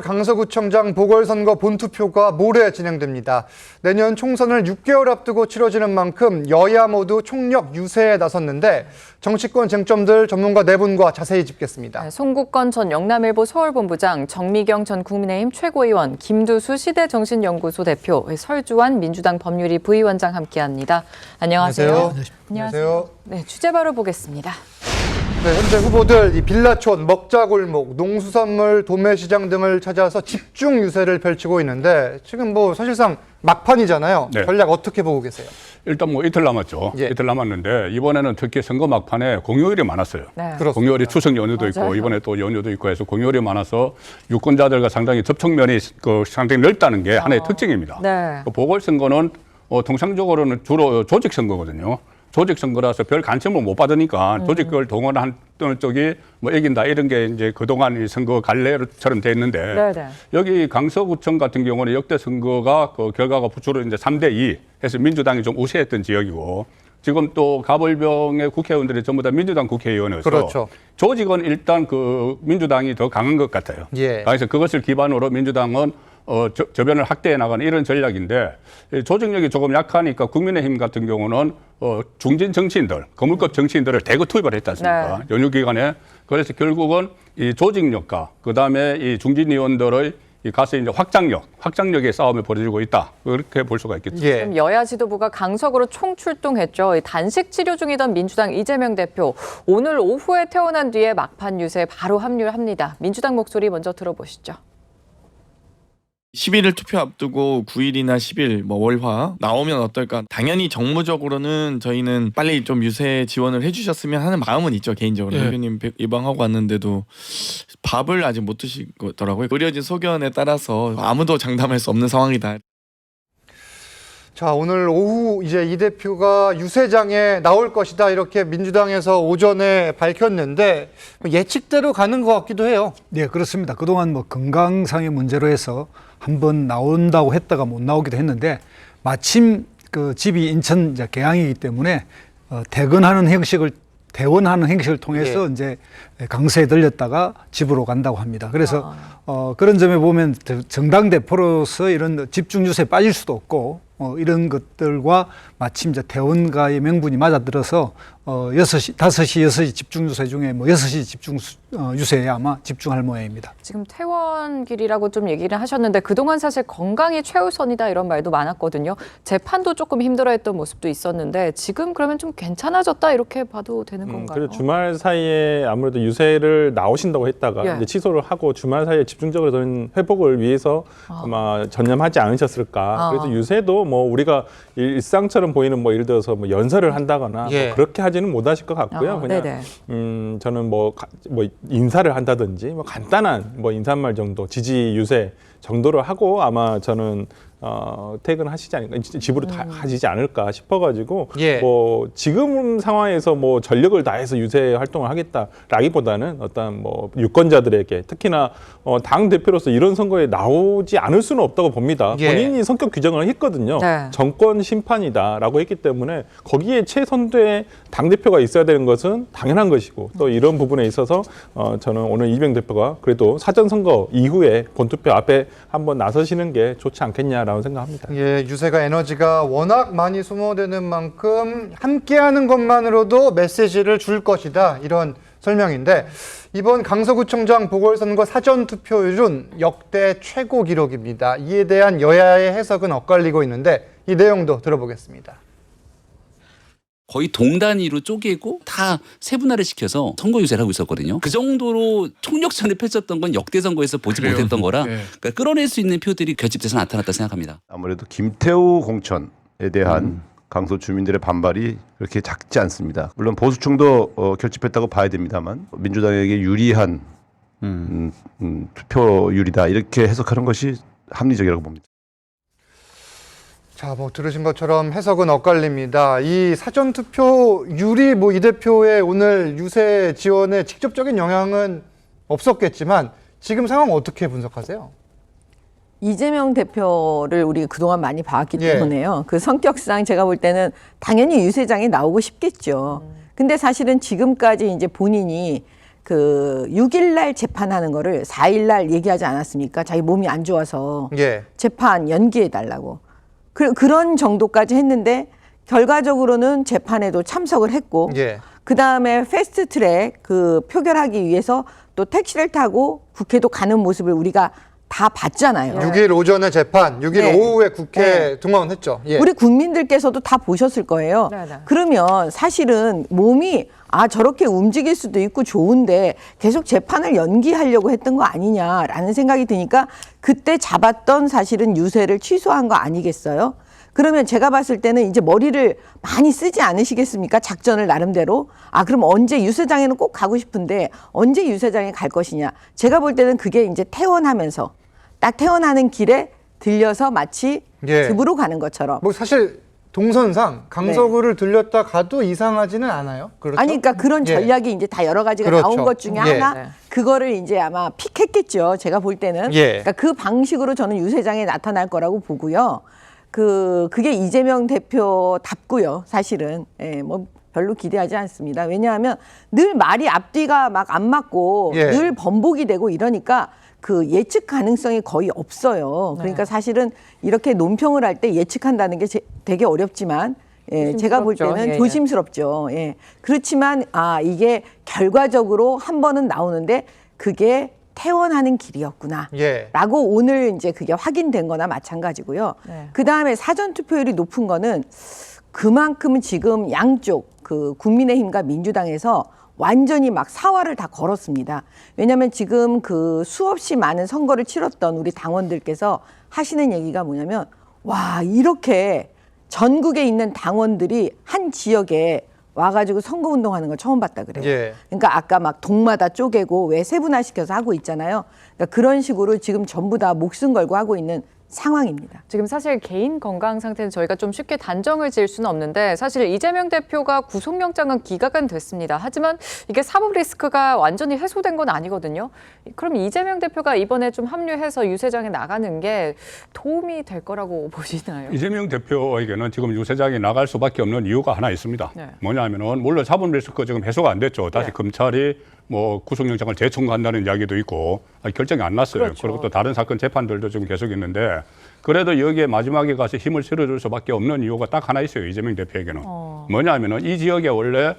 강서구청장 보궐선거 본투표가 모레 진행됩니다. 내년 총선을 6개월 앞두고 치러지는 만큼 여야 모두 총력 유세에 나섰는데 정치권 쟁점들 전문가 네 분과 자세히 짚겠습니다. 송국건 전 영남일보 서울본부장, 정미경 전 국민의힘 최고위원, 김두수 시대정신연구소 대표, 설주환 민주당 법률위 부위원장 함께합니다. 안녕하세요. 안녕하세요. 네, 취재 바로 보겠습니다. 네, 현재 후보들 이 빌라촌, 먹자골목, 농수산물, 도매시장 등을 찾아서 집중 유세를 펼치고 있는데 지금 사실상 막판이잖아요. 네. 전략 어떻게 보고 계세요? 일단 이틀 남았죠. 예. 이틀 남았는데 이번에는 특히 선거 막판에 공휴일이 많았어요. 네. 그렇습니다. 공휴일이 추석 연휴도 있고 맞아요. 이번에 또 연휴도 있고 해서 공휴일이 많아서 유권자들과 상당히 접촉면이 상당히 넓다는 게 하나의 특징입니다. 네. 보궐선거는 통상적으로는 주로 조직선거거든요. 조직선거라서 별 관심을 못 받으니까 조직을 동원한 쪽이 이긴다 이런 게 이제 그동안 이 선거 갈래처럼 돼 있는데 네네. 여기 강서구청 같은 경우는 역대 선거가 그 결과가 주로 이제 3대2 해서 민주당이 좀 우세했던 지역이고 지금 또 가벌병의 국회의원들이 전부 다 민주당 국회의원이어서 그렇죠. 조직은 일단 그 민주당이 더 강한 것 같아요. 예. 그래서 그것을 기반으로 민주당은 저변을 확대해 나가는 이런 전략인데 조직력이 조금 약하니까 국민의힘 같은 경우는 중진 정치인들, 거물급 정치인들을 대거 투입을 했지 않습니까? 네. 연휴 기간에. 그래서 결국은 이 조직력과 그다음에 이 중진 의원들의 가서 이제 확장력의 싸움이 벌어지고 있다. 그렇게 볼 수가 있겠죠. 예. 지금 여야 지도부가 강석으로 총출동했죠. 단식 치료 중이던 민주당 이재명 대표, 오늘 오후에 퇴원한 뒤에 막판 유세에 바로 합류를 합니다. 민주당 목소리 먼저 들어보시죠. 11일 투표 앞두고 9일이나 10일 월화 나오면 어떨까? 당연히 정무적으로는 저희는 빨리 좀 유세 지원을 해주셨으면 하는 마음은 있죠. 개인적으로. 대표님 예방하고 왔는데도 밥을 아직 못 드시더라고요. 의료진 소견에 따라서 아무도 장담할 수 없는 상황이다. 자, 오늘 오후 이제 이 대표가 유세장에 나올 것이다 이렇게 민주당에서 오전에 밝혔는데 예측대로 가는 것 같기도 해요. 네, 그렇습니다. 그동안 건강상의 문제로 해서 한번 나온다고 했다가 못 나오기도 했는데 마침 그 집이 인천 계양이기 때문에 퇴원하는 행식을 통해서 예. 이제 강서에 들렸다가 집으로 간다고 합니다. 그래서 그런 점에 보면 정당 대표로서 이런 집중 유세에 빠질 수도 없고 이런 것들과 마침 이제 퇴원가의 명분이 맞아들어서 6시, 5시, 6시 집중 유세 중에 6시 집중 유세에 아마 집중할 모양입니다. 지금 퇴원길이라고 좀 얘기를 하셨는데 그동안 사실 건강이 최우선이다 이런 말도 많았거든요. 재판도 조금 힘들어했던 모습도 있었는데 지금 그러면 좀 괜찮아졌다 이렇게 봐도 되는 건가요? 그래서 주말 사이에 아무래도 유세를 나오신다고 했다가 예. 이제 취소를 하고 주말 사이에 집중적으로 된 회복을 위해서 아마 전념하지 않으셨을까. 그래서 유세도 우리가 일상처럼 보이는 예를 들어서 연설을 한다거나 예. 그렇게 하지는 못하실 것 같고요. 그냥 네네. 저는 인사를 한다든지 간단한 인사말 정도 지지 유세 정도를 하고 아마 저는 퇴근하시지 않을까, 집으로 다 가시지 않을까 싶어가지고 예. 지금 상황에서 전력을 다해서 유세 활동을 하겠다라기보다는 어떤 유권자들에게 특히나 당 대표로서 이런 선거에 나오지 않을 수는 없다고 봅니다. 예. 본인이 성격 규정을 했거든요. 네. 정권 심판이다라고 했기 때문에 거기에 최선두에 당 대표가 있어야 되는 것은 당연한 것이고 또 이런 부분에 있어서 저는 오늘 이재명 대표가 그래도 사전 선거 이후에 본투표 앞에 한번 나서시는 게 좋지 않겠냐. 라고 생각합니다. 예, 유세가 에너지가 워낙 많이 소모되는 만큼 함께하는 것만으로도 메시지를 줄 것이다 이런 설명인데 이번 강서구청장 보궐선거 사전 투표율은 역대 최고 기록입니다. 이에 대한 여야의 해석은 엇갈리고 있는데 이 내용도 들어보겠습니다. 거의 동단위로 쪼개고 다 세분화를 시켜서 선거 유세를 하고 있었거든요. 그 정도로 총력전을 펼쳤던 건 역대 선거에서 보지 못했던 거라 그러니까 끌어낼 수 있는 표들이 결집돼서 나타났다 생각합니다. 아무래도 김태우 공천에 대한 강서 주민들의 반발이 그렇게 작지 않습니다. 물론 보수층도 결집했다고 봐야 됩니다만 민주당에게 유리한 투표율이다 이렇게 해석하는 것이 합리적이라고 봅니다. 자, 들으신 것처럼 해석은 엇갈립니다. 이 사전투표율이 이 대표의 오늘 유세 지원에 직접적인 영향은 없었겠지만 지금 상황 어떻게 분석하세요? 이재명 대표를 우리가 그동안 많이 봐왔기 때문에요. 그 성격상 제가 볼 때는 당연히 유세장에 나오고 싶겠죠. 근데 사실은 지금까지 이제 본인이 그 6일 날 재판하는 거를 4일 날 얘기하지 않았습니까? 자기 몸이 안 좋아서 예. 재판 연기해 달라고. 그런 정도까지 했는데 결과적으로는 재판에도 참석을 했고 예. 그다음에 패스트트랙 그 표결하기 위해서 또 택시를 타고 국회도 가는 모습을 우리가 다 봤잖아요. 6일 오전에 재판, 6일 네. 오후에 국회 네. 등원했죠. 예. 우리 국민들께서도 다 보셨을 거예요. 네, 네. 그러면 사실은 몸이 저렇게 움직일 수도 있고 좋은데 계속 재판을 연기하려고 했던 거 아니냐라는 생각이 드니까 그때 잡았던 사실은 유세를 취소한 거 아니겠어요? 그러면 제가 봤을 때는 이제 머리를 많이 쓰지 않으시겠습니까? 작전을 나름대로. 그럼 언제 유세장에는 꼭 가고 싶은데 언제 유세장에 갈 것이냐. 제가 볼 때는 그게 이제 퇴원하면서 딱 퇴원하는 길에 들려서 마치 예. 집으로 가는 것처럼. 뭐 사실 동선상 강서구를 들렸다 가도 이상하지는 않아요. 그렇죠? 아니, 그러니까 그런 예. 전략이 이제 다 여러 가지가 그렇죠. 나온 것 중에 예. 하나, 네. 그거를 이제 아마 픽했겠죠. 제가 볼 때는. 예. 그러니까 그 방식으로 저는 유세장에 나타날 거라고 보고요. 그게 이재명 대표답고요. 사실은. 예, 뭐 별로 기대하지 않습니다. 왜냐하면 늘 말이 앞뒤가 막 안 맞고 예. 늘 번복이 되고 이러니까 그 예측 가능성이 거의 없어요. 그러니까 사실은 이렇게 논평을 할 때 예측한다는 게 되게 어렵지만 제가 볼 조심스럽죠. 때는 예, 예. 조심스럽죠. 예. 그렇지만 이게 결과적으로 한 번은 나오는데 그게 퇴원하는 길이었구나. 예. 라고 오늘 이제 그게 확인된 거나 마찬가지고요. 네. 그다음에 사전 투표율이 높은 거는 그만큼 지금 양쪽 그 국민의힘과 민주당에서 완전히 막 사활을 다 걸었습니다. 왜냐하면 지금 그 수없이 많은 선거를 치렀던 우리 당원들께서 하시는 얘기가 뭐냐면 와, 이렇게 전국에 있는 당원들이 한 지역에 와가지고 선거운동하는 거 처음 봤다 그래요. 예. 그러니까 아까 막 동마다 쪼개고 왜 세분화시켜서 하고 있잖아요. 그러니까 그런 식으로 지금 전부 다 목숨 걸고 하고 있는 상황입니다. 지금 사실 개인 건강 상태는 저희가 좀 쉽게 단정을 지을 수는 없는데 사실 이재명 대표가 구속영장은 기각은 됐습니다. 하지만 이게 사법 리스크가 완전히 해소된 건 아니거든요. 그럼 이재명 대표가 이번에 좀 합류해서 유세장에 나가는 게 도움이 될 거라고 보시나요? 이재명 대표에게는 지금 유세장에 나갈 수밖에 없는 이유가 하나 있습니다. 네. 뭐냐면은 물론 사법 리스크 지금 해소가 안 됐죠. 다시 네. 검찰이 뭐 구속영장을 재청구한다는 이야기도 있고 결정이 안 났어요. 그렇죠. 그리고 또 다른 사건 재판들도 지금 계속 있는데 그래도 여기에 마지막에 가서 힘을 실어줄 수밖에 없는 이유가 딱 하나 있어요. 이재명 대표에게는. 뭐냐면은 이 지역에 원래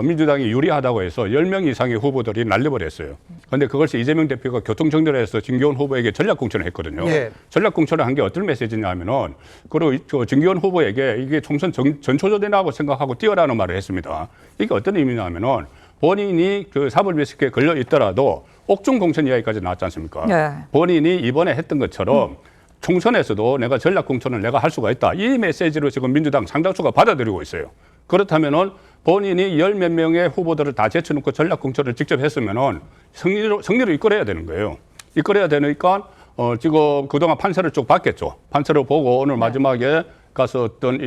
민주당이 유리하다고 해서 10명 이상의 후보들이 난립을 그런데 그것을 이재명 대표가 교통정리해서 진교원 후보에게 전략공천을 했거든요. 예. 전략공천을 한 게 어떤 메시지냐면은 그리고 진교원 후보에게 이게 총선 전초전이라고 생각하고 뛰어라는 말을 했습니다. 이게 어떤 의미냐면은 본인이 그 사법 리스크에 걸려 있더라도 옥중 공천 이야기까지 나왔지 않습니까? 네. 본인이 이번에 했던 것처럼 총선에서도 내가 전략 공천을 내가 할 수가 있다. 이 메시지로 지금 민주당 상당수가 받아들이고 있어요. 그렇다면은 본인이 10몇 명의 후보들을 다 제쳐놓고 전략 공천을 직접 했으면은 승리로 이끌어야 되는 거예요. 이끌어야 되니까 지금 그동안 판세를 쭉 봤겠죠. 판세를 보고 오늘 마지막에 가서 어떤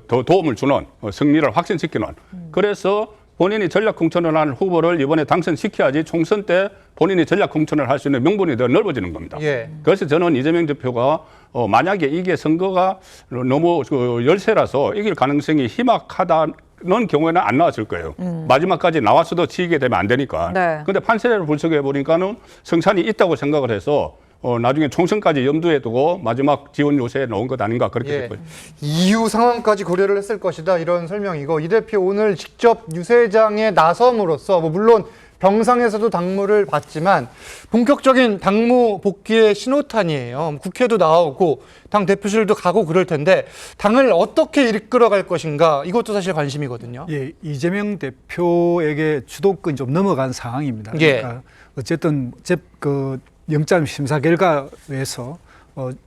더 도움을 주는 승리를 확신시키는. 그래서 본인이 전략 공천을 한 후보를 이번에 당선시켜야지 총선 때 본인이 전략 공천을 할 수 있는 명분이 더 넓어지는 겁니다. 예. 그래서 저는 이재명 대표가 만약에 이게 선거가 너무 열세라서 이길 가능성이 희박하다는 경우에는 안 나왔을 거예요. 마지막까지 나왔어도 치게 되면 안 되니까. 네. 그런데 판세를 분석해 보니까는 성찬이 있다고 생각을 해서 나중에 총선까지 염두에 두고 마지막 지원 요새에 넣은 것 아닌가 그렇게 예. 됐거든요. 이후 상황까지 고려를 했을 것이다 이런 설명이고 이 대표 오늘 직접 유세장에 나섬으로써 뭐 물론 병상에서도 당무를 받지만 본격적인 당무 복귀의 신호탄이에요. 국회도 나오고 당 대표실도 가고 그럴 텐데 당을 어떻게 이끌어갈 것인가 이것도 사실 관심이거든요. 예, 이재명 대표에게 주도권이 좀 넘어간 상황입니다. 예. 그러니까 어쨌든 그 영장 심사 결과에서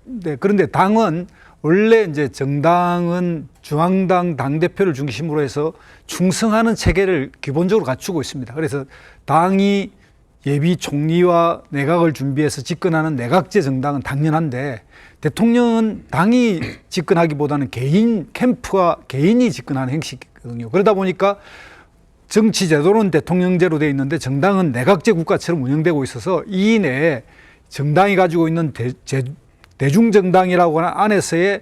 네, 그런데 당은 원래 이제 정당은 중앙당 당대표를 중심으로 해서 충성하는 체계를 기본적으로 갖추고 있습니다. 그래서 당이 예비 총리와 내각을 준비해서 집권하는 내각제 정당은 당연한데 대통령은 당이 집권하기보다는 개인 캠프와 개인이 집권하는 형식이거든요. 그러다 보니까 정치 제도는 대통령제로 되어 있는데 정당은 내각제 국가처럼 운영되고 있어서 이 내에 정당이 가지고 있는 대중정당이라고 하는 안에서의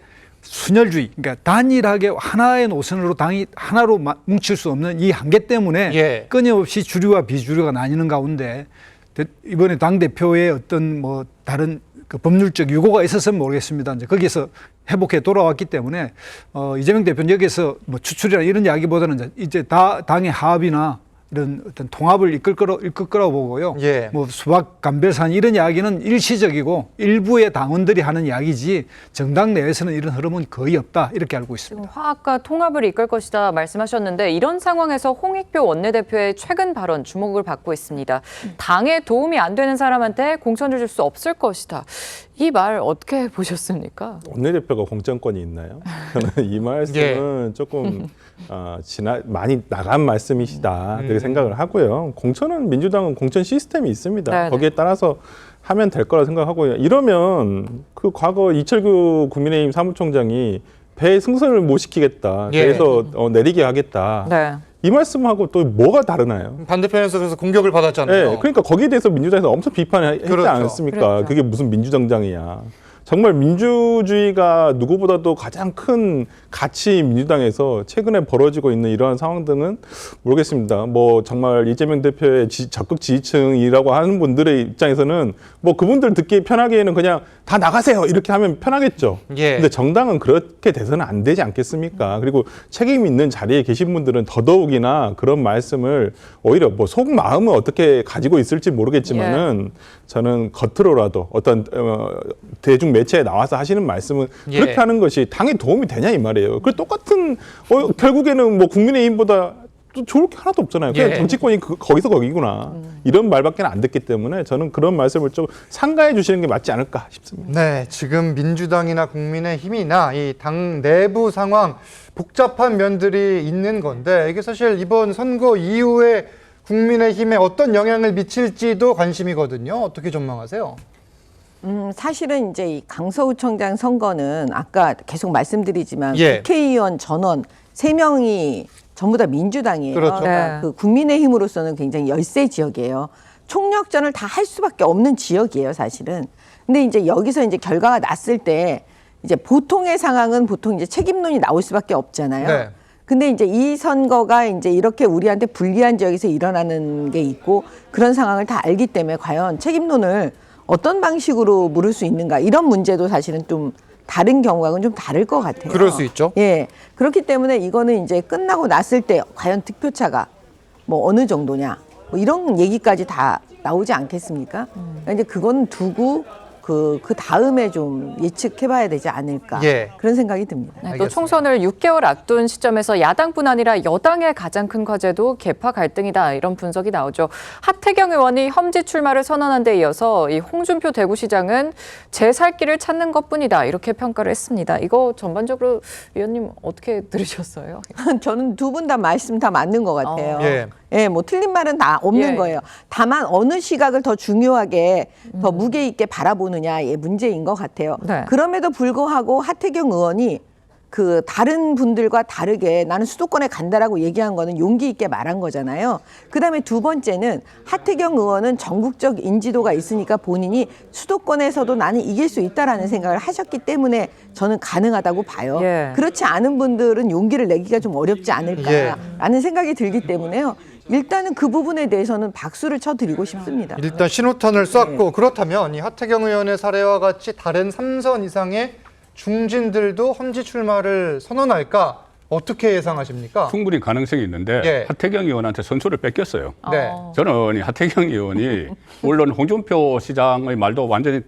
순혈주의, 그러니까 단일하게 하나의 노선으로 당이 하나로 뭉칠 수 없는 이 한계 때문에 예. 끊임없이 주류와 비주류가 나뉘는 가운데 이번에 당 대표의 어떤 뭐 다른 그 법률적 유고가 있었으면 모르겠습니다. 이제 거기서 회복해 돌아왔기 때문에 이재명 대표는 여기서 뭐 추출이나 이런 이야기보다는 이제 다 당의 합의나 이런 어떤 통합을 이끌 거라고 보고요. 예. 뭐 수박 감별산 이런 이야기는 일시적이고 일부의 당원들이 하는 이야기지 정당 내에서는 이런 흐름은 거의 없다 이렇게 알고 지금 있습니다. 화합과 통합을 이끌 것이다 말씀하셨는데 이런 상황에서 홍익표 원내대표의 최근 발언 주목을 받고 있습니다. 당에 도움이 안 되는 사람한테 공천을 줄 수 없을 것이다. 이 말 어떻게 보셨습니까? 원내대표가 공천권이 있나요? 저는 이 말씀은 조금 많이 나간 말씀이시다 이렇게 생각을 하고요. 공천은 민주당은 공천 시스템이 있습니다. 네네. 거기에 따라서 하면 될 거라 생각하고요. 이러면 그 과거 이철규 국민의힘 사무총장이 배 승선을 못 시키겠다. 예. 그래서 내리게 하겠다. 네. 이 말씀하고 또 뭐가 다르나요? 반대편에서 그래서 공격을 받았잖아요. 네, 그러니까 거기에 대해서 민주당에서 엄청 비판을 했지 그렇죠. 않습니까? 그렇죠. 그게 무슨 민주정당이야. 정말 민주주의가 누구보다도 가장 큰 가치 민주당에서 최근에 벌어지고 있는 이러한 상황들은 모르겠습니다. 뭐 정말 이재명 대표의 적극 지지층이라고 하는 분들의 입장에서는 뭐 그분들 듣기 편하게는 그냥 다 나가세요 이렇게 하면 편하겠죠. 예. 근데 정당은 그렇게 돼서는 안 되지 않겠습니까? 그리고 책임 있는 자리에 계신 분들은 더더욱이나 그런 말씀을 오히려 뭐 속마음은 어떻게 가지고 있을지 모르겠지만은 저는 겉으로라도 어떤 대중 매체에 나와서 하시는 말씀은 예. 그렇게 하는 것이 당에 도움이 되냐 이 말이에요. 그 똑같은 결국에는 뭐 국민의힘보다 또 좋을 게 하나도 없잖아요. 그냥 예. 정치권이 거기서 거기구나. 이런 말밖에 안 듣기 때문에 저는 그런 말씀을 좀 상가해 주시는 게 맞지 않을까 싶습니다. 네, 지금 민주당이나 국민의힘이나 이 당 내부 상황 복잡한 면들이 있는 건데 이게 사실 이번 선거 이후에 국민의힘에 어떤 영향을 미칠지도 관심이거든요. 어떻게 전망하세요? 사실은 이제 이 강서구청장 선거는 아까 계속 말씀드리지만 예. 국회의원 전원 3명이 전부 다 민주당이에요. 그렇죠. 그러니까 네. 그 국민의힘으로서는 굉장히 열세 지역이에요. 총력전을 다 할 수밖에 없는 지역이에요, 사실은. 근데 이제 여기서 이제 결과가 났을 때 이제 보통의 상황은 보통 이제 책임론이 나올 수밖에 없잖아요. 네. 근데 이제 이 선거가 이제 이렇게 우리한테 불리한 지역에서 일어나는 게 있고 그런 상황을 다 알기 때문에 과연 책임론을 어떤 방식으로 물을 수 있는가 이런 문제도 사실은 좀 다른 경우하고는 좀 다를 것 같아요. 그럴 수 있죠. 예. 그렇기 때문에 이거는 이제 끝나고 났을 때 과연 득표차가 뭐 어느 정도냐 뭐 이런 얘기까지 다 나오지 않겠습니까? 그러니까 이제 그건 두고 그 다음에 좀 예측해봐야 되지 않을까 예. 그런 생각이 듭니다. 네, 또 알겠습니다. 총선을 6개월 앞둔 시점에서 야당뿐 아니라 여당의 가장 큰 과제도 계파 갈등이다 이런 분석이 나오죠. 하태경 의원이 험지 출마를 선언한 데 이어서 이 홍준표 대구시장은 제 살 길을 찾는 것뿐이다 이렇게 평가를 했습니다. 이거 전반적으로 위원님 어떻게 들으셨어요? 저는 두 분 다 말씀 다 맞는 것 같아요. 예. 예, 뭐 틀린 말은 다 없는 예. 거예요. 다만 어느 시각을 더 중요하게 더 무게 있게 바라보느냐의 문제인 것 같아요. 네. 그럼에도 불구하고 하태경 의원이 그 다른 분들과 다르게 나는 수도권에 간다라고 얘기한 거는 용기 있게 말한 거잖아요. 그다음에 두 번째는 하태경 의원은 전국적 인지도가 있으니까 본인이 수도권에서도 나는 이길 수 있다라는 생각을 하셨기 때문에 저는 가능하다고 봐요. 예. 그렇지 않은 분들은 용기를 내기가 좀 어렵지 않을까라는 생각이 들기 때문에요. 일단은 그 부분에 대해서는 박수를 쳐드리고 싶습니다. 일단 신호탄을 쐈고 그렇다면 이 하태경 의원의 사례와 같이 다른 3선 이상의 중진들도 험지 출마를 선언할까? 어떻게 예상하십니까? 충분히 가능성이 있는데 예. 하태경 의원한테 선수를 뺏겼어요. 네. 저는 이 하태경 의원이 물론 홍준표 시장의 말도 완전히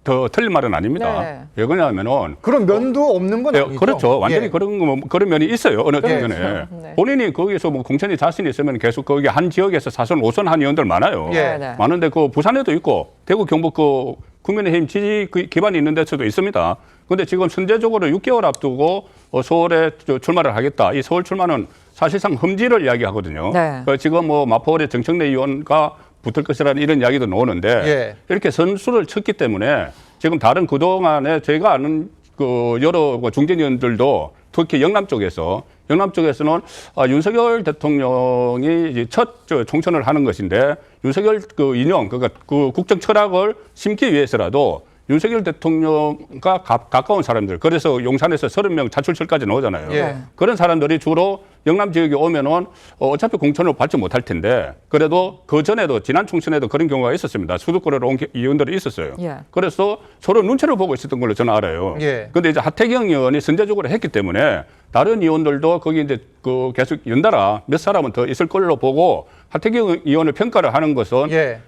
더 틀린 말은 아닙니다. 네. 왜 그러냐면은 그런 면도 없는 건 아니죠. 그렇죠. 완전히 예. 그런 면이 있어요. 어느 정도는. 네. 본인이 거기서 뭐 공천이 자신 있으면 계속 거기 한 지역에서 4선, 5선 한 의원들 많아요. 예. 네. 많은데 그 부산에도 있고 대구, 경북 그 국민의힘 지지 기반이 있는 데서도 있습니다. 그런데 지금 선제적으로 6개월 앞두고 서울에 출마를 하겠다. 이 서울 출마는 사실상 험지를 이야기하거든요. 네. 지금 뭐 마포의 정청래 의원과 붙을 것이라는 이런 이야기도 나오는데 예. 이렇게 선수를 쳤기 때문에 지금 다른 그동안에 저희가 아는 그 여러 중진 의원들도 특히 영남 쪽에서는 윤석열 대통령이 이제 첫 총선을 하는 것인데 윤석열 그 인형, 그러니까 그 국정 철학을 심기 위해서라도 윤석열 대통령과 가까운 사람들, 그래서 용산에서 30명 자출실까지 나오잖아요. 예. 그런 사람들이 주로 영남 지역에 오면은 어차피 공천을 받지 못할 텐데, 그래도 그 전에도 지난 총선에도 그런 경우가 있었습니다. 수도권으로 온 의원들이 있었어요. 예. 그래서 서로 눈치를 보고 있었던 걸로 저는 알아요. 예. 근데 이제 하태경 의원이 선제적으로 했기 때문에 다른 의원들도 거기 이제 그 계속 연달아 몇 사람은 더 있을 걸로 보고 하태경 의원을 평가를 하는 것은 예.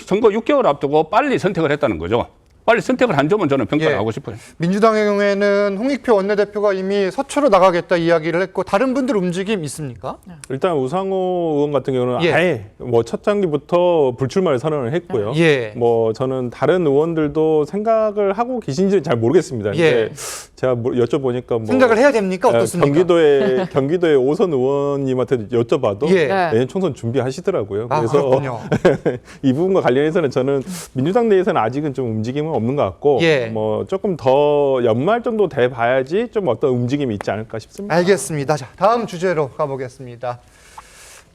선거 6개월 앞두고 빨리 선택을 했다는 거죠. 빨리 선택을 한 점은 저는 평가를 예. 하고 싶어요. 민주당의 경우에는 홍익표 원내대표가 이미 서초로 나가겠다 이야기를 했고 다른 분들 움직임 있습니까? 일단 우상호 의원 같은 경우는 예. 아예 뭐 첫 장기부터 불출마를 선언을 했고요. 예. 뭐 저는 다른 의원들도 생각을 하고 계신지 잘 모르겠습니다. 예. 근데 제가 여쭤보니까 뭐 생각을 해야 됩니까? 어떻습니까? 경기도의 오선 의원님한테 여쭤봐도 예. 네. 내년 총선 준비하시더라고요. 아, 그래서 그렇군요. 이 부분과 관련해서는 저는 민주당 내에서는 아직은 좀 움직임은 없는 것 같고 예. 뭐 조금 더 연말 정도 돼 봐야지 좀 어떤 움직임이 있지 않을까 싶습니다. 알겠습니다. 자, 다음 주제로 가보겠습니다.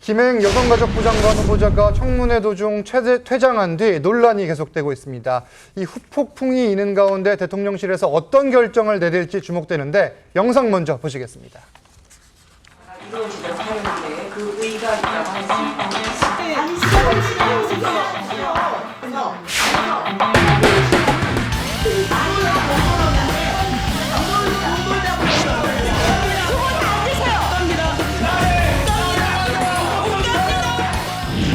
김행 여성가족부 장관 후보자가 청문회 도중 퇴장한 뒤 논란이 계속되고 있습니다. 이 후폭풍이 있는 가운데 대통령실에서 어떤 결정을 내릴지 주목되는데 영상 먼저 보시겠습니다.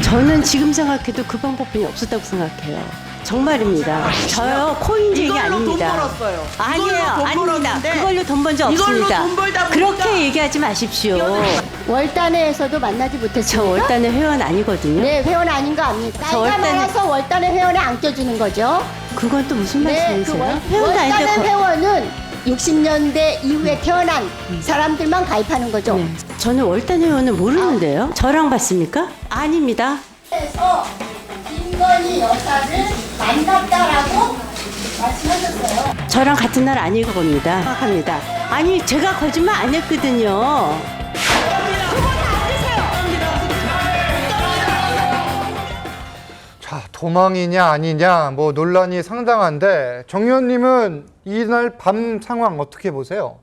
저는 지금 생각해도 그 방법뿐이 없었다고 생각해요. 정말입니다. 저요 코인쟁이 아닙니다. 아니에요, 아닙니다. 그걸로 돈 번 적 없습니다. 그렇게 얘기하지 마십시오. 월단회에서도 만나지 못했죠. 저 월단의 회원 아니거든요. 네, 회원 아닌 거 압니까? 저 나이가 월단- 많아서 월단회 회원에 안 껴주는 거죠. 그건 또 무슨 네, 말씀이세요? 월단회 아닌데 회원은 60년대 이후에 태어난 사람들만 가입하는 거죠. 네. 저는 월단 회원은 모르는데요. 저랑 봤습니까? 아닙니다. 그래서 김건희 여사를 만났다라고 말씀하셨어요. 저랑 같은 날 아닐 겁니다. 합니다. 아니 제가 거짓말 안 했거든요. 자, 도망이냐 아니냐 뭐 논란이 상당한데 정 의원님은 이날 밤 상황 어떻게 보세요?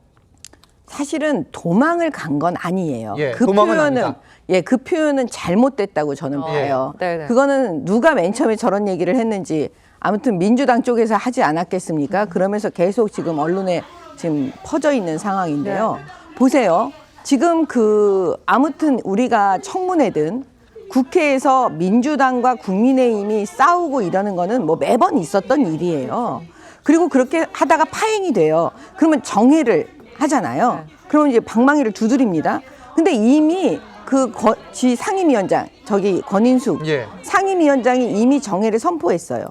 사실은 도망을 간 건 아니에요. 예, 그 도망은 표현은 아니다. 그 표현은 잘못됐다고 저는 봐요. 네, 네. 그거는 누가 맨 처음에 저런 얘기를 했는지 아무튼 민주당 쪽에서 하지 않았겠습니까? 그러면서 계속 지금 언론에 지금 퍼져 있는 상황인데요. 보세요. 지금 아무튼 우리가 청문회든 국회에서 민주당과 국민의힘이 싸우고 이러는 거는 뭐 매번 있었던 일이에요. 그리고 그렇게 하다가 파행이 돼요. 그러면 정회를 하잖아요. 그러면 이제 방망이를 두드립니다. 근데 이미 상임위원장, 권인숙 예. 상임위원장이 이미 정회를 선포했어요.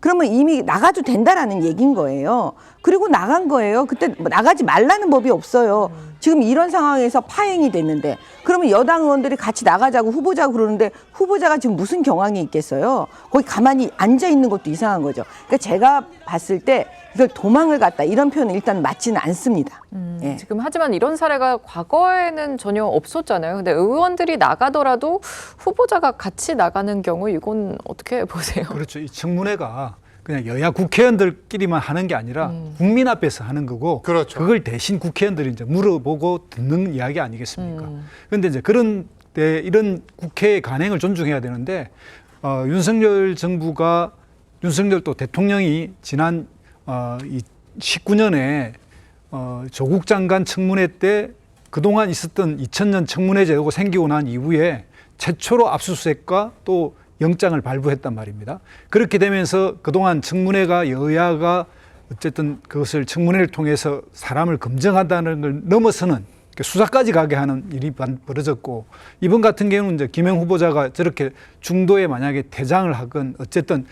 그러면 이미 나가도 된다라는 얘기인 거예요. 그리고 나간 거예요. 그때 나가지 말라는 법이 없어요. 지금 이런 상황에서 파행이 됐는데 그러면 여당 의원들이 같이 나가자고 후보자가 그러는데 후보자가 지금 무슨 경황이 있겠어요. 거기 가만히 앉아 있는 것도 이상한 거죠. 그러니까 제가 봤을 때 이걸 도망을 갔다 이런 표현은 일단 맞지는 않습니다. 예. 지금 하지만 이런 사례가 과거에는 전혀 없었잖아요. 근데 의원들이 나가더라도 후보자가 같이 나가는 경우 이건 어떻게 보세요? 그렇죠. 이 청문회가 그냥 여야 국회의원들끼리만 하는 게 아니라 국민 앞에서 하는 거고 그렇죠. 그걸 대신 국회의원들이 이제 물어보고 듣는 이야기 아니겠습니까? 그런데 이제 그런 때 이런 국회의 간행을 존중해야 되는데 윤석열 정부가 윤석열 또 대통령이 지난 19년에 조국 장관 청문회 때 그동안 있었던 2000년 청문회 제도가 생기고 난 이후에 최초로 압수수색과 또 영장을 발부했단 말입니다. 그렇게 되면서 그동안 청문회가 여야가 어쨌든 그것을 청문회를 통해서 사람을 검증한다는 걸 넘어서는 수사까지 가게 하는 일이 벌어졌고 이번 같은 경우는 이제 김영 후보자가 저렇게 중도에 만약에 퇴장을 하건 어쨌든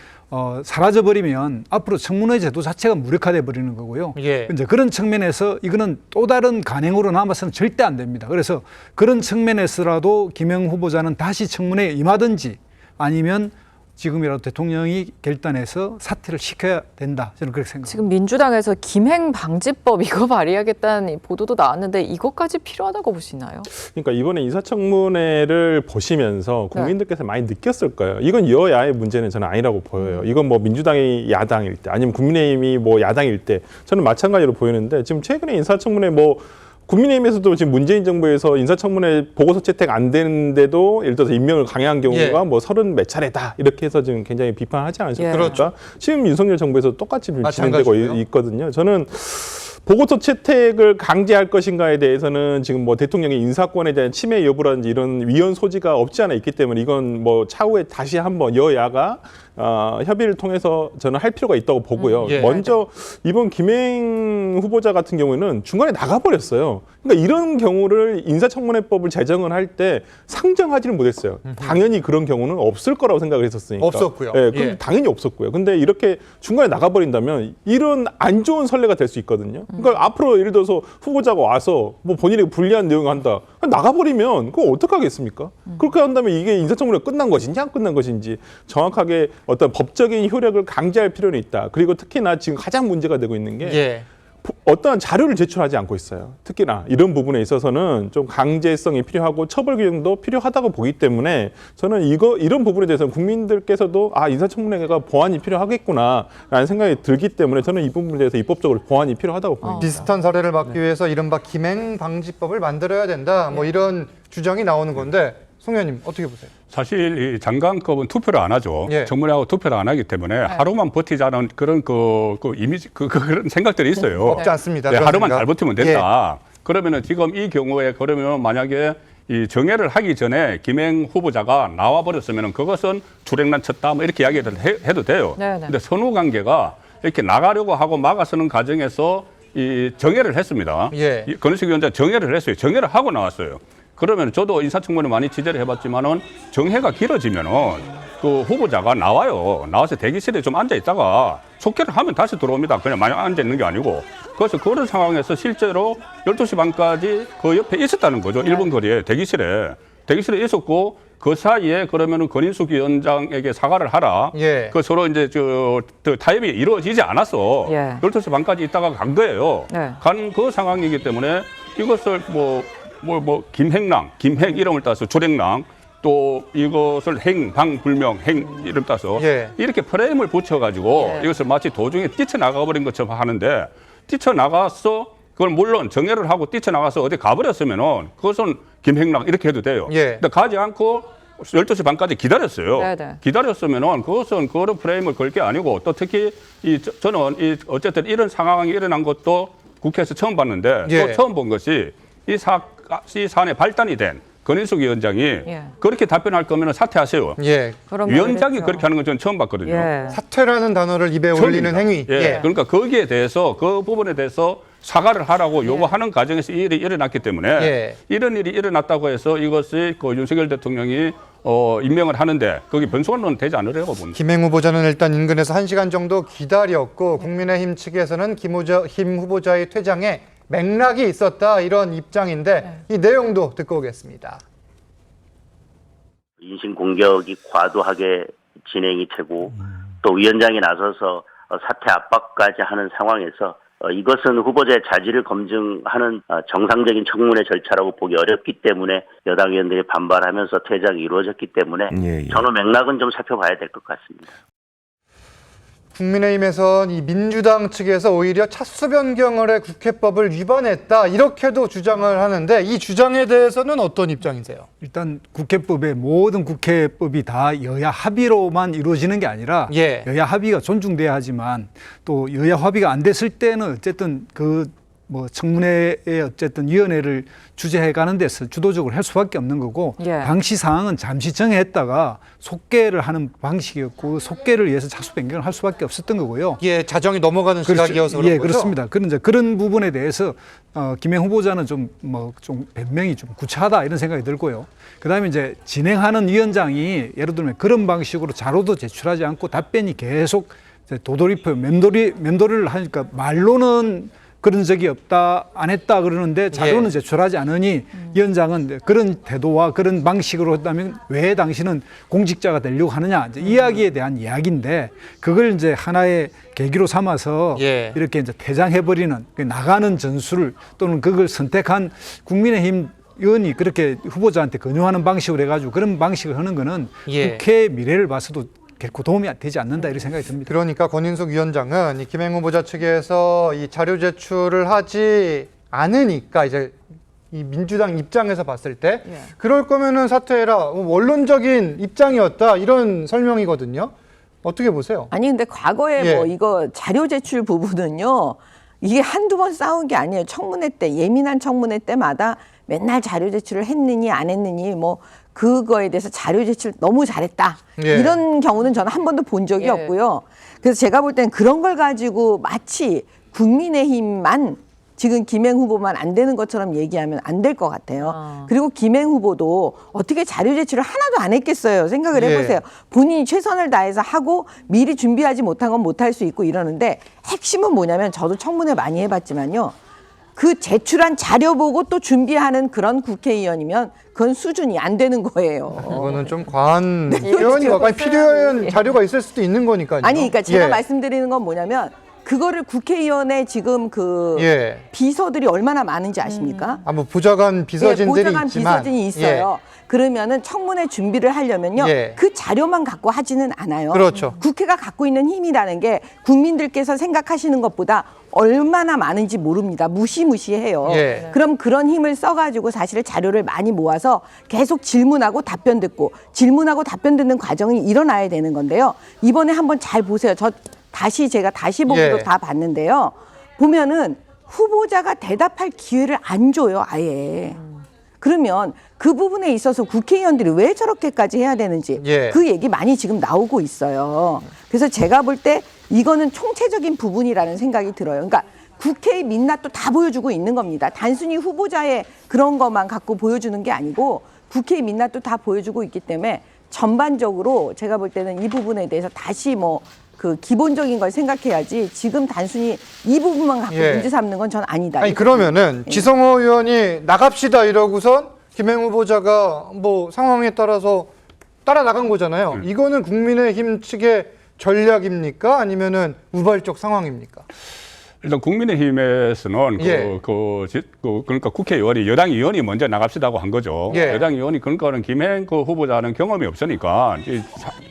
사라져버리면 앞으로 청문회 제도 자체가 무력화돼 버리는 거고요. 예. 이제 그런 측면에서 이거는 또 다른 간행으로 남아서는 절대 안 됩니다. 그래서 그런 측면에서라도 김영 후보자는 다시 청문회에 임하든지 아니면 지금이라도 대통령이 결단해서 사퇴를 시켜야 된다. 저는 그렇게 생각합니다. 지금 민주당에서 김행 방지법 이거 발의하겠다는 보도도 나왔는데 이것까지 필요하다고 보시나요? 그러니까 이번에 인사청문회를 보시면서 국민들께서 많이 느꼈을 거예요. 이건 여야의 문제는 저는 아니라고 보여요. 이건 뭐 민주당이 야당일 때 아니면 국민의힘이 뭐 야당일 때 저는 마찬가지로 보이는데 지금 최근에 인사청문회 뭐 국민의힘에서도 지금 문재인 정부에서 인사청문회 보고서 채택 안 되는데도 예를 들어서 임명을 강행한 경우가 뭐 30 몇 차례다 이렇게 해서 지금 굉장히 비판하지 않으셨습니까? 그렇죠. 지금 윤석열 정부에서 똑같이 진행되고 마찬가지고요. 있거든요. 저는 보고서 채택을 강제할 것인가에 대해서는 지금 뭐 대통령의 인사권에 대한 침해 여부라든지 이런 위헌 소지가 없지 않아 있기 때문에 이건 뭐 차후에 다시 한번 여야가 협의를 통해서 저는 할 필요가 있다고 보고요. 먼저 이번 김행 후보자 같은 경우에는 중간에 나가버렸어요. 그러니까 이런 경우를 인사청문회법을 제정을 할 때 상정하지는 못했어요. 당연히 그런 경우는 없을 거라고 생각을 했었으니까. 없었고요. 예, 당연히 없었고요. 근데 이렇게 중간에 나가버린다면 이런 안 좋은 선례가 될 수 있거든요. 그러니까 앞으로 예를 들어서 후보자가 와서 뭐 본인에게 불리한 내용을 한다. 나가버리면 그거 어떡하겠습니까? 그렇게 한다면 이게 인사청문회가 끝난 것인지 안 끝난 것인지 정확하게 어떤 법적인 효력을 강제할 필요는 있다. 그리고 특히나 지금 가장 문제가 되고 있는 게 어떠한 자료를 제출하지 않고 있어요. 특히나 이런 부분에 있어서는 좀 강제성이 필요하고 처벌 규정도 필요하다고 보기 때문에 저는 이런 부분에 대해서는 국민들께서도 인사청문회가 보완이 필요하겠구나라는 생각이 들기 때문에 저는 이 부분에 대해서 입법적으로 보완이 필요하다고 봅니다. 비슷한 사례를 막기 위해서 이른바 김행 방지법을 만들어야 된다. 뭐 이런 주장이 나오는 건데 송 의원님 어떻게 보세요? 사실 이 장관급은 투표를 안 하죠. 청문회하고 투표를 안 하기 때문에 하루만 버티자는 그런 그 이미지 그런 생각들이 있어요. 없지 않습니다. 하루만 잘 버티면 된다. 그러면은 지금 이 경우에 그러면 만약에 이 정회를 하기 전에 김행 후보자가 나와 버렸으면은 그것은 출행난 쳤다 뭐 이렇게 이야기를 해도 돼요. 근데 선후 관계가 이렇게 나가려고 하고 막아서는 과정에서 이 정회를 했습니다. 권은식 위원장 정회를 했어요. 정회를 하고 나왔어요. 그러면 저도 인사청문회 많이 취재를 해봤지만은 정회가 길어지면은 그 후보자가 나와요. 나와서 대기실에 좀 앉아 있다가 속회를 하면 다시 들어옵니다. 그냥 마냥 앉아 있는 게 아니고. 그래서 그런 상황에서 실제로 12시 반까지 그 옆에 있었다는 거죠. 1분 거리에 대기실에 있었고 그 사이에 그러면은 권인숙 위원장에게 사과를 하라. 그 서로 이제 타협이 이루어지지 않았어. 12시 반까지 있다가 간 거예요. 간 그 상황이기 때문에 이것을 김행랑, 김행 이름을 따서 조랭랑 또 이것을 행방불명 행 이름 따서 이렇게 프레임을 붙여가지고 이것을 마치 도중에 뛰쳐나가버린 것처럼 하는데 뛰쳐나가서 그걸 물론 정회를 하고 뛰쳐나가서 어디 가버렸으면은 그것은 김행랑 이렇게 해도 돼요. 근데 가지 않고 12시 반까지 기다렸어요. 기다렸으면은 그것은 그런 프레임을 걸 게 아니고 또 특히 저는 어쨌든 이런 상황이 일어난 것도 국회에서 처음 봤는데 또 처음 본 것이 이 사안의 발단이 된 권인숙 위원장이 그렇게 답변할 거면 사퇴하세요. 위원장이 그렇게 하는 건 저는 처음 봤거든요. 사퇴라는 단어를 입에 올리는 행위. 그러니까 거기에 대해서 그 부분에 대해서 사과를 하라고 요구하는 과정에서 이 일이 일어났기 때문에 이런 일이 일어났다고 해서 이것이 그 윤석열 대통령이 임명을 하는데 거기 변수는 되지 않으려고 봅니다. 김행 후보자는 일단 인근에서 1시간 정도 기다렸고 국민의힘 측에서는 김 후보자의 퇴장에 맥락이 있었다 이런 입장인데 이 내용도 듣고 오겠습니다. 인신공격이 과도하게 진행이 되고 또 위원장이 나서서 사퇴 압박까지 하는 상황에서 이것은 후보자의 자질을 검증하는 정상적인 청문회 절차라고 보기 어렵기 때문에 여당 의원들이 반발하면서 퇴장이 이루어졌기 때문에 전후 맥락은 좀 살펴봐야 될 것 같습니다. 국민의힘에선 이 민주당 측에서 오히려 차수 변경을 해 국회법을 위반했다 이렇게도 주장을 하는데 이 주장에 대해서는 어떤 입장이세요? 일단 국회법의 모든 국회법이 다 여야 합의로만 이루어지는 게 아니라 여야 합의가 존중돼야 하지만 또 여야 합의가 안 됐을 때는 어쨌든 청문회의 어쨌든 위원회를 주재해 가는 데서 주도적으로 할 수밖에 없는 거고 당시 상황은 잠시 정해했다가 속개를 하는 방식이었고 속개를 위해서 차수 변경을 할 수밖에 없었던 거고요. 자정이 넘어가는 시각이어서 그런 거죠? 그렇습니다. 그런 부분에 대해서 김행 후보자는 좀 변명이 좀 구차하다 이런 생각이 들고요. 그다음에 이제 진행하는 위원장이 예를 들면 그런 방식으로 자료도 제출하지 않고 답변이 계속 도돌이표 면도리를 하니까 말로는 그런 적이 없다, 안 했다 그러는데 자료는 제출하지 않으니 위원장은 그런 태도와 그런 방식으로 했다면 왜 당신은 공직자가 되려고 하느냐 이제 이야기에 대한 이야기인데 그걸 이제 하나의 계기로 삼아서 이렇게 이제 퇴장해버리는 나가는 전술을 또는 그걸 선택한 국민의힘 의원이 그렇게 후보자한테 권유하는 방식으로 해가지고 그런 방식을 하는 거는 국회의 미래를 봐서도 결코 도움이 되지 않는다 이런 생각이 듭니다. 그러니까 권인숙 위원장은 이 김행 후보자 측에서 이 자료 제출을 하지 않으니까 이제 이 민주당 입장에서 봤을 때 그럴 거면은 사퇴해라. 원론적인 입장이었다 이런 설명이거든요. 어떻게 보세요? 아니 근데 과거에 뭐 이거 자료 제출 부분은요. 이게 한두 번 싸운 게 아니에요. 청문회 때 예민한 청문회 때마다 맨날 자료 제출을 했느니 안 했느니 뭐 그거에 대해서 자료 제출 너무 잘했다. 이런 경우는 저는 한 번도 본 적이 없고요. 그래서 제가 볼 때는 그런 걸 가지고 마치 국민의힘만 지금 김행 후보만 안 되는 것처럼 얘기하면 안 될 것 같아요. 그리고 김행 후보도 어떻게 자료 제출을 하나도 안 했겠어요. 생각을 해보세요. 본인이 최선을 다해서 하고 미리 준비하지 못한 건 못할 수 있고 이러는데 핵심은 뭐냐면 저도 청문회 많이 해봤지만요. 그 제출한 자료 보고 또 준비하는 그런 국회의원이면 그건 수준이 안 되는 거예요. 이거는 좀 과한 표현이고 필요한 자료가 있을 수도 있는 거니까요. 아니 그러니까 제가 말씀드리는 건 뭐냐면 그거를 국회의원의 지금 그 비서들이 얼마나 많은지 아십니까? 뭐 보좌관 비서진들이 보좌관 있지만 비서진이 있어요. 그러면은 청문회 준비를 하려면요. 그 자료만 갖고 하지는 않아요. 그렇죠. 국회가 갖고 있는 힘이라는 게 국민들께서 생각하시는 것보다 얼마나 많은지 모릅니다. 무시무시해요. 그럼 그런 힘을 써가지고 사실 자료를 많이 모아서 계속 질문하고 답변 듣고 질문하고 답변 듣는 과정이 일어나야 되는 건데요. 이번에 한번 잘 보세요. 제가 다시 보기로 다 봤는데요. 보면은 후보자가 대답할 기회를 안 줘요, 아예. 그러면 그 부분에 있어서 국회의원들이 왜 저렇게까지 해야 되는지 그 얘기 많이 지금 나오고 있어요. 그래서 제가 볼 때 이거는 총체적인 부분이라는 생각이 들어요. 그러니까 국회의 민낯도 다 보여주고 있는 겁니다. 단순히 후보자의 그런 것만 갖고 보여주는 게 아니고 국회의 민낯도 다 보여주고 있기 때문에 전반적으로 제가 볼 때는 이 부분에 대해서 다시 그 기본적인 걸 생각해야지 지금 단순히 이 부분만 갖고 문제 삼는 건 전 아니다. 아니 그러면은 지성호 의원이 나갑시다 이러고선 김행 후보자가 뭐 상황에 따라서 따라 나간 거잖아요. 이거는 국민의힘 측의 전략입니까? 아니면은 우발적 상황입니까? 일단 국민의힘에서는 그러니까 국회의원이 여당 의원이 먼저 나갑시다고 한 거죠. 여당 의원이 그러니까는 김행 후보자는 경험이 없으니까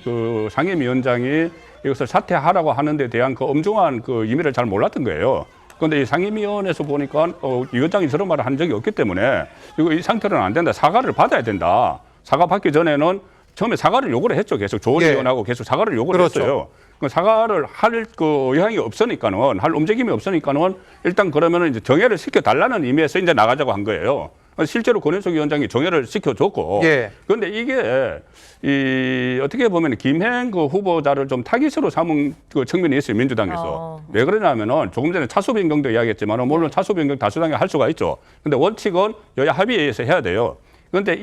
그 상임위원장이 이것을 사퇴하라고 하는 데 대한 그 엄중한 그 의미를 잘 몰랐던 거예요. 그런데 이 상임위원회에서 보니까 위원장이 저런 말을 한 적이 없기 때문에 이 상태로는 안 된다. 사과를 받아야 된다. 사과 받기 전에는 처음에 사과를 요구를 했죠. 계속 조원 의원하고 계속 사과를 요구를 했어요. 그 사과를 할 그 의향이 없으니까는 할 움직임이 없으니까는 일단 그러면은 이제 정회를 시켜달라는 의미에서 이제 나가자고 한 거예요. 실제로 권인숙 위원장이 정회를 시켜줬고, 그런데 이게 어떻게 보면 김행 후보자를 좀 타깃으로 삼은 그 측면이 있어요, 민주당에서. 왜 그러냐면은 조금 전에 차수 변경도 이야기했지만 물론 차수 변경 다수당이 할 수가 있죠. 근데 원칙은 여야 합의에 의해서 해야 돼요. 그런데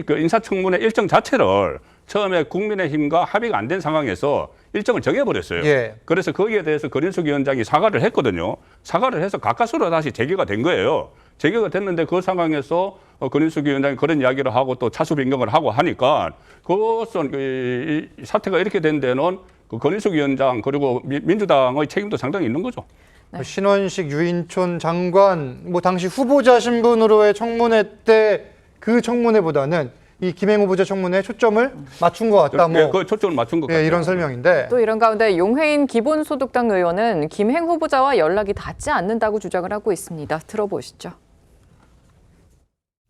그 인사청문회 일정 자체를 처음에 국민의힘과 합의가 안 된 상황에서 일정을 정해버렸어요. 그래서 거기에 대해서 권인숙 위원장이 사과를 했거든요. 사과를 해서 가까스로 다시 재개가 된 거예요. 재개가 됐는데 그 상황에서 권인숙 위원장이 그런 이야기를 하고 또 차수 변경을 하고 하니까 그것은 이 사태가 이렇게 된 데는 그 권인숙 위원장 그리고 민주당의 책임도 상당히 있는 거죠. 신원식 유인촌 장관 뭐 당시 후보자 신분으로의 청문회 때 그 청문회보다는 이 김행 후보자 청문회에 초점을 맞춘 것 같다. 그 초점을 맞춘 것 같아요. 이런 설명인데. 또 이런 가운데 용해인 기본소득당 의원은 김행 후보자와 연락이 닿지 않는다고 주장을 하고 있습니다. 들어보시죠.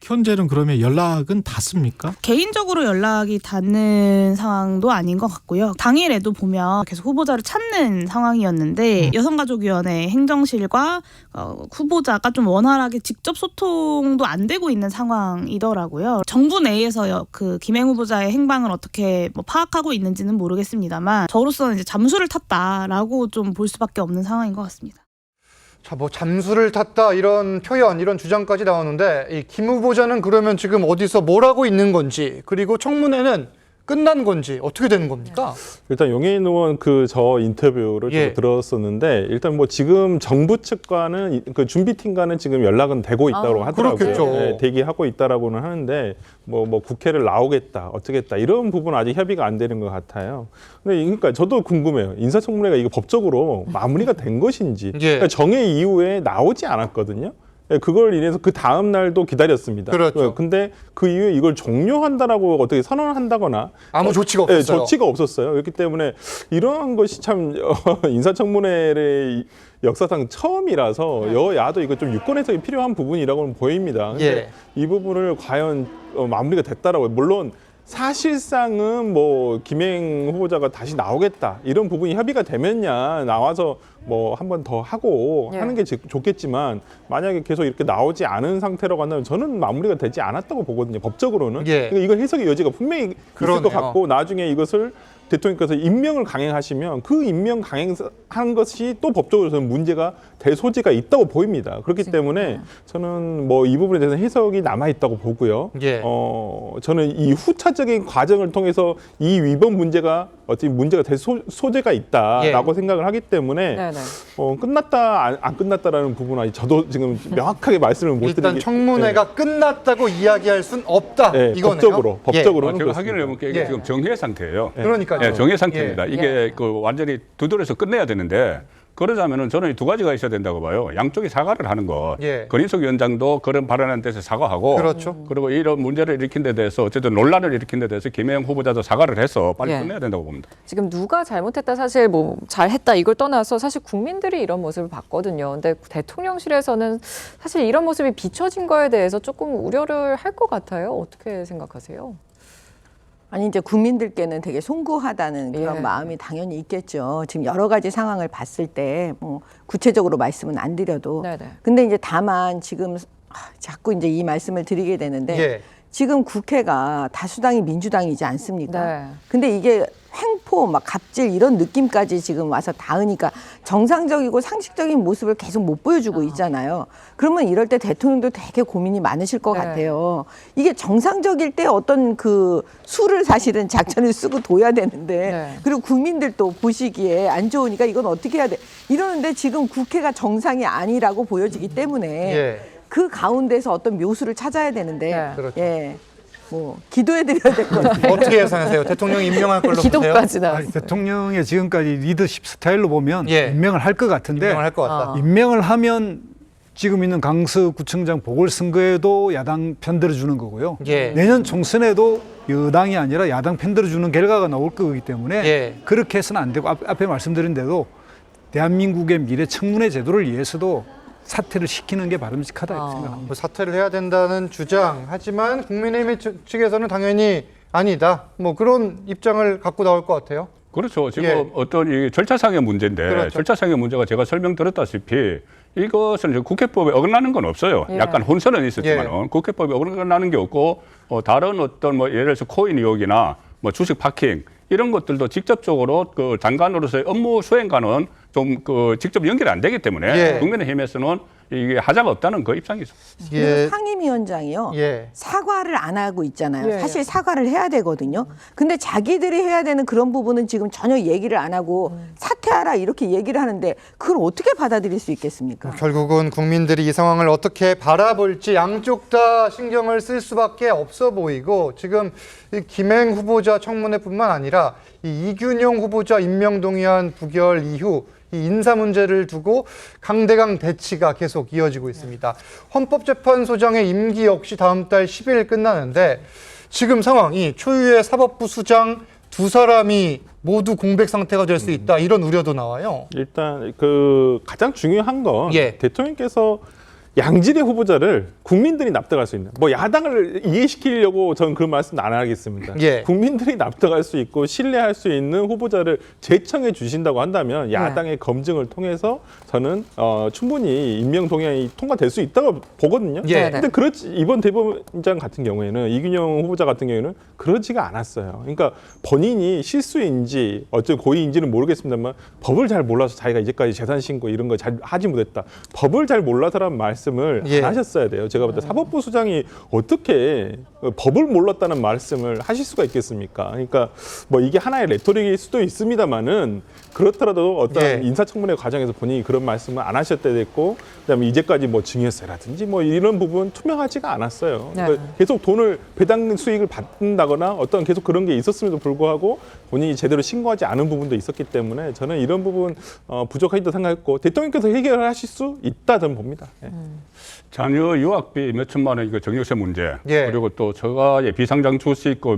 현재는 그러면 연락은 닿습니까? 개인적으로 연락이 닿는 상황도 아닌 것 같고요. 당일에도 보면 계속 후보자를 찾는 상황이었는데 여성가족위원회 행정실과 후보자가 좀 원활하게 직접 소통도 안 되고 있는 상황이더라고요. 정부 내에서 그 김행 후보자의 행방을 어떻게 파악하고 있는지는 모르겠습니다만 저로서는 이제 잠수를 탔다라고 좀 볼 수밖에 없는 상황인 것 같습니다. 자, 뭐 잠수를 탔다 이런 표현, 이런 주장까지 나오는데 이 김 후보자는 그러면 지금 어디서 뭘 하고 있는 건지 그리고 청문회는 끝난 건지 어떻게 되는 겁니까? 일단 용해인 의원 그 저 인터뷰를 예. 좀 들었었는데 일단 뭐 지금 정부 측과는 그 준비팀과는 지금 연락은 되고 있다고 하더라고요. 그렇겠죠. 네, 대기하고 있다라고는 하는데 뭐 국회를 나오겠다, 어쩌겠다 이런 부분은 아직 협의가 안 되는 것 같아요. 근데 그러니까 저도 궁금해요. 인사청문회가 이거 법적으로 마무리가 된 것인지 그러니까 정회 이후에 나오지 않았거든요. 그걸 인해서 그 다음 날도 기다렸습니다. 그렇죠. 근데 그 이후에 이걸 종료한다라고 어떻게 선언한다거나 아무 조치가 없었어요. 조치가 없었어요. 그렇기 때문에 이러한 것이 참 인사청문회의 역사상 처음이라서 여야도 이거 좀 유권 해석이 필요한 부분이라고는 보입니다. 근데 이 부분을 과연 마무리가 됐다라고 물론 사실상은 뭐 김행 후보자가 다시 나오겠다 이런 부분이 협의가 되면야 나와서 뭐 한 번 더 하고 하는 게 좋겠지만 만약에 계속 이렇게 나오지 않은 상태로 간다면 저는 마무리가 되지 않았다고 보거든요. 법적으로는. 그러니까 이거 해석의 여지가 분명히 있을 것 같고 나중에 이것을 대통령께서 임명을 강행하시면 그 임명 강행한 것이 또 법적으로 저는 문제가 될 소지가 있다고 보입니다. 그렇기 때문에 저는 뭐 이 부분에 대해서 해석이 남아 있다고 보고요. 저는 이 후차적인 과정을 통해서 이 위법 문제가 어떻게 문제가 될 소재가 있다라고 생각을 하기 때문에 끝났다 안 끝났다라는 부분은 아직 저도 지금 명확하게 말씀을 못 드리겠 일단 청문회가 끝났다고 이야기할 순 없다. 이거네요. 법적으로는 제가 확인을 해보니까 이게 지금 정해 상태예요. 그러니까요. 네, 정해 상태입니다. 이게 그 완전히 두드려서 끝내야 되는데 그러자면은 저는 두 가지가 있어야 된다고 봐요. 양쪽이 사과를 하는 것. 권인석 위원장도 그런 발언한 데서 사과하고 그리고 이런 문제를 일으킨 데 대해서 어쨌든 논란을 일으킨 데 대해서 김혜영 후보자도 사과를 해서 빨리 끝내야 된다고 봅니다. 지금 누가 잘못했다 사실 뭐 잘했다 이걸 떠나서 사실 국민들이 이런 모습을 봤거든요. 근데 대통령실에서는 사실 이런 모습이 비춰진 거에 대해서 조금 우려를 할 것 같아요. 어떻게 생각하세요? 아니 이제 국민들께는 되게 송구하다는 그런 마음이 당연히 있겠죠. 지금 여러 가지 상황을 봤을 때 뭐 구체적으로 말씀은 안 드려도. 근데 이제 다만 지금 자꾸 이제 이 말씀을 드리게 되는데 지금 국회가 다수당이 민주당이지 않습니까? 근데 이게 횡포, 막 갑질 이런 느낌까지 지금 와서 닿으니까 정상적이고 상식적인 모습을 계속 못 보여주고 있잖아요. 그러면 이럴 때 대통령도 되게 고민이 많으실 것 같아요. 이게 정상적일 때 어떤 그 수를 사실은 작전을 쓰고 둬야 되는데 그리고 국민들도 보시기에 안 좋으니까 이건 어떻게 해야 돼? 이러는데 지금 국회가 정상이 아니라고 보여지기 때문에 그 가운데서 어떤 묘수를 찾아야 되는데 뭐 기도해드려야 될 것 같아요. 어떻게 예상하세요? 대통령 임명할 걸로 보세요? 기도까지 나왔어요. 대통령의 지금까지 리더십 스타일로 보면 임명을 할 것 같은데 임명을 할 것 같다. 임명을 하면 지금 있는 강서구청장 보궐선거에도 야당 편들어주는 거고요. 내년 총선에도 여당이 아니라 야당 편들어주는 결과가 나올 거기 때문에 그렇게 해서는 안 되고 앞에 말씀드린 대로 대한민국의 미래 청문회 제도를 위해서도 사퇴를 시키는 게 바람직하다 이렇게 생각합니다. 사퇴를 해야 된다는 주장. 하지만 국민의힘 측에서는 당연히 아니다. 뭐 그런 입장을 갖고 나올 것 같아요. 그렇죠. 지금 어떤 이 절차상의 문제인데 절차상의 문제가 제가 설명드렸다시피 이것은 국회법에 어긋나는 건 없어요. 약간 혼선은 있었지만 국회법에 어긋나는 게 없고 다른 어떤 뭐 예를 들어서 코인 의혹이나 뭐 주식 파킹 이런 것들도 직접적으로 그 장관으로서의 업무 수행과는 좀 그 직접 연결이 안 되기 때문에 국민의힘에서는 이게 하자가 없다는 그 입장이죠. 상임위원장이요. 사과를 안 하고 있잖아요. 사실 사과를 해야 되거든요. 근데 자기들이 해야 되는 그런 부분은 지금 전혀 얘기를 안 하고 사퇴하라 이렇게 얘기를 하는데 그걸 어떻게 받아들일 수 있겠습니까? 결국은 국민들이 이 상황을 어떻게 바라볼지 양쪽 다 신경을 쓸 수밖에 없어 보이고 지금 이 김행 후보자 청문회뿐만 아니라 이 이균용 후보자 임명 동의안 부결 이후 이 인사 문제를 두고 강대강 대치가 계속 이어지고 있습니다. 헌법재판소장의 임기 역시 다음 달 10일 끝나는데 지금 상황이 초유의 사법부 수장 두 사람이 모두 공백 상태가 될 수 있다 이런 우려도 나와요. 일단 그 가장 중요한 건 대통령께서 양질의 후보자를 국민들이 납득할 수 있는 뭐 야당을 이해시키려고 저는 그런 말씀 안 하겠습니다. 국민들이 납득할 수 있고 신뢰할 수 있는 후보자를 제청해 주신다고 한다면 야당의 검증을 통해서 저는 충분히 임명 동의안이 통과될 수 있다고 보거든요. 근데 그렇지 이번 대법원장 같은 경우에는 이균용 후보자 같은 경우에는 그러지가 않았어요. 그러니까 본인이 실수인지 어쩌 고의인지는 모르겠습니다만 법을 잘 몰라서 자기가 이제까지 재산 신고 이런 거 잘 하지 못했다. 법을 잘 몰라서란 말씀을 안 하셨어야 돼요. 제가 볼 때 사법부 수장이 어떻게 법을 몰랐다는 말씀을 하실 수가 있겠습니까? 그러니까 뭐 이게 하나의 레토릭일 수도 있습니다만은 그렇더라도 어떤 예. 인사청문회 과정에서 본인이 그런 말씀을 안 하셨다 됐고, 그다음에 이제까지 뭐 증여세라든지 뭐 이런 부분 투명하지가 않았어요. 네. 그러니까 계속 돈을 배당 수익을 받는다거나 어떤 계속 그런 게 있었음에도 불구하고 본인이 제대로 신고하지 않은 부분도 있었기 때문에 저는 이런 부분 부족하다고 생각했고, 대통령께서 해결하실 수 있다 저는 봅니다. 예. 자녀 유학비 몇 천만 원 이거 증여세 문제, 예. 그리고 또 저가의 비상장 주식 그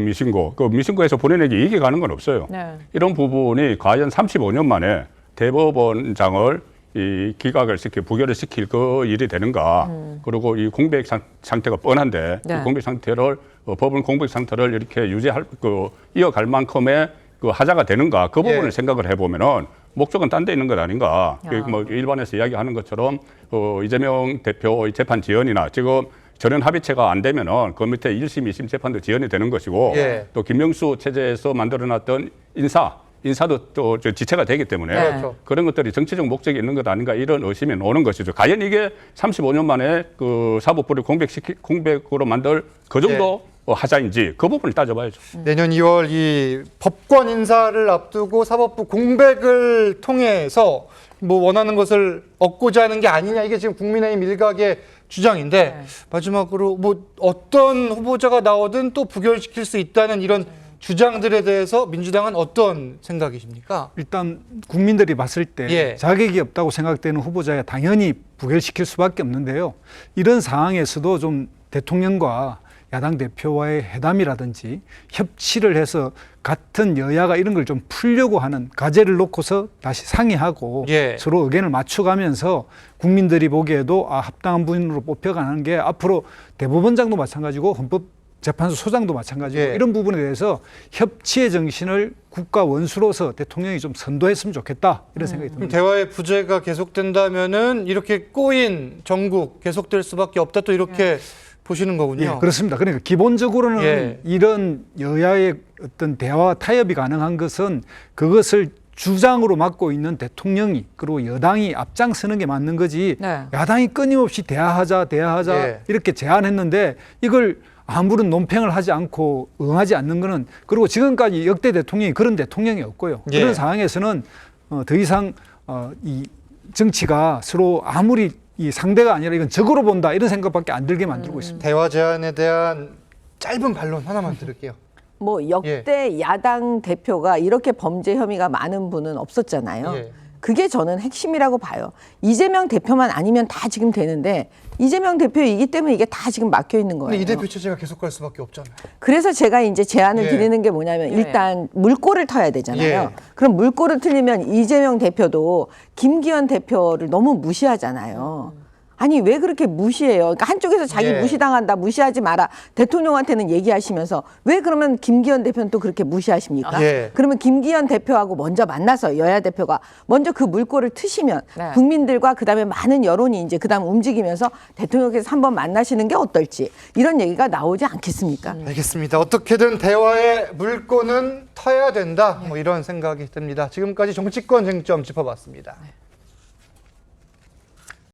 미신고에서 본인에게 이익이 가는 건 없어요. 네. 이런 부분이 과연 35년 만에 대법원장을 이 기각을 시켜 부결을 시킬 그 일이 되는가? 그리고 이 공백 상태가 뻔한데 네. 그 공백 상태를 법원 공백 상태를 이렇게 유지할 이어갈 만큼의 그 하자가 되는가? 그 부분을 예. 생각을 해보면은 목적은 딴 데 있는 것 아닌가? 뭐 일반에서 이야기하는 것처럼 이재명 대표 재판 지연이나 지금 전원 합의체가 안 되면은 그 밑에 1심, 2심 재판도 지연이 되는 것이고 예. 또 김명수 체제에서 만들어놨던 인사도 또 지체가 되기 때문에 그렇죠. 그런 것들이 정치적 목적이 있는 것 아닌가 이런 의심이 오는 것이죠. 과연 이게 35년 만에 그 사법부를 공백으로 만들 그 정도 하자인지 그 부분을 따져봐야죠. 내년 2월 이 법관 인사를 앞두고 사법부 공백을 통해서 뭐 원하는 것을 얻고자 하는 게 아니냐, 이게 지금 국민의힘 일각의 주장인데 네. 마지막으로 뭐 어떤 후보자가 나오든 또 부결시킬 수 있다는 이런 주장들에 대해서 민주당은 어떤 생각이십니까? 일단 국민들이 봤을 때 예. 자격이 없다고 생각되는 후보자야 당연히 부결시킬 수밖에 없는데요. 이런 상황에서도 좀 대통령과 야당 대표와의 회담이라든지 협치를 해서 같은 여야가 이런 걸 좀 풀려고 하는 과제를 놓고서 다시 상의하고 예. 서로 의견을 맞춰가면서 국민들이 보기에도 합당한 분으로 뽑혀가는 게 앞으로 대법원장도 마찬가지고 헌법재판소 소장도 마찬가지고 예. 이런 부분에 대해서 협치의 정신을 국가 원수로서 대통령이 좀 선도했으면 좋겠다 이런 생각이 그럼 듭니다. 대화의 부재가 계속된다면은 이렇게 꼬인 정국 계속될 수밖에 없다, 또 이렇게 보시는 거군요. 예, 그렇습니다. 그러니까 기본적으로는 예. 이런 여야의 어떤 대화와 타협이 가능한 것은 그것을 주장으로 맡고 있는 대통령이 그리고 여당이 앞장서는 게 맞는 거지. 네. 야당이 끊임없이 대화하자 예. 이렇게 제안했는데 이걸 아무런 논평을 하지 않고 응하지 않는 거는, 그리고 지금까지 역대 대통령이 그런 대통령이 없고요. 예. 그런 상황에서는 더 이상 이 정치가 서로 아무리 이 상대가 아니라 이건 적으로 본다 이런 생각밖에 안 들게 만들고 있습니다. 대화 제안에 대한 짧은 반론 하나만 들을게요. 뭐 역대 야당 대표가 이렇게 범죄 혐의가 많은 분은 없었잖아요. 예. 그게 저는 핵심이라고 봐요. 이재명 대표만 아니면 다 지금 되는데 이재명 대표이기 때문에 이게 다 지금 막혀 있는 거예요. 근데 이 대표 체제가 계속 갈 수밖에 없잖아요. 그래서 제가 이제 제안을 예. 드리는 게 뭐냐면 일단 물꼬를 터야 되잖아요. 예. 그럼 물꼬를 틀리면 이재명 대표도 김기현 대표를 너무 무시하잖아요. 아니 왜 그렇게 무시해요? 그러니까 한쪽에서 자기 예. 무시당한다, 무시하지 마라 대통령한테는 얘기하시면서 왜 그러면 김기현 대표는 또 그렇게 무시하십니까? 예. 그러면 김기현 대표하고 먼저 만나서 여야 대표가 먼저 그 물꼬를 트시면 네. 국민들과 그다음에 많은 여론이 이제 그다음 움직이면서 대통령께서 한번 만나시는 게 어떨지 이런 얘기가 나오지 않겠습니까? 알겠습니다. 어떻게든 대화의 물꼬는 터야 된다, 뭐 이런 생각이 듭니다. 지금까지 정치권 쟁점 짚어봤습니다.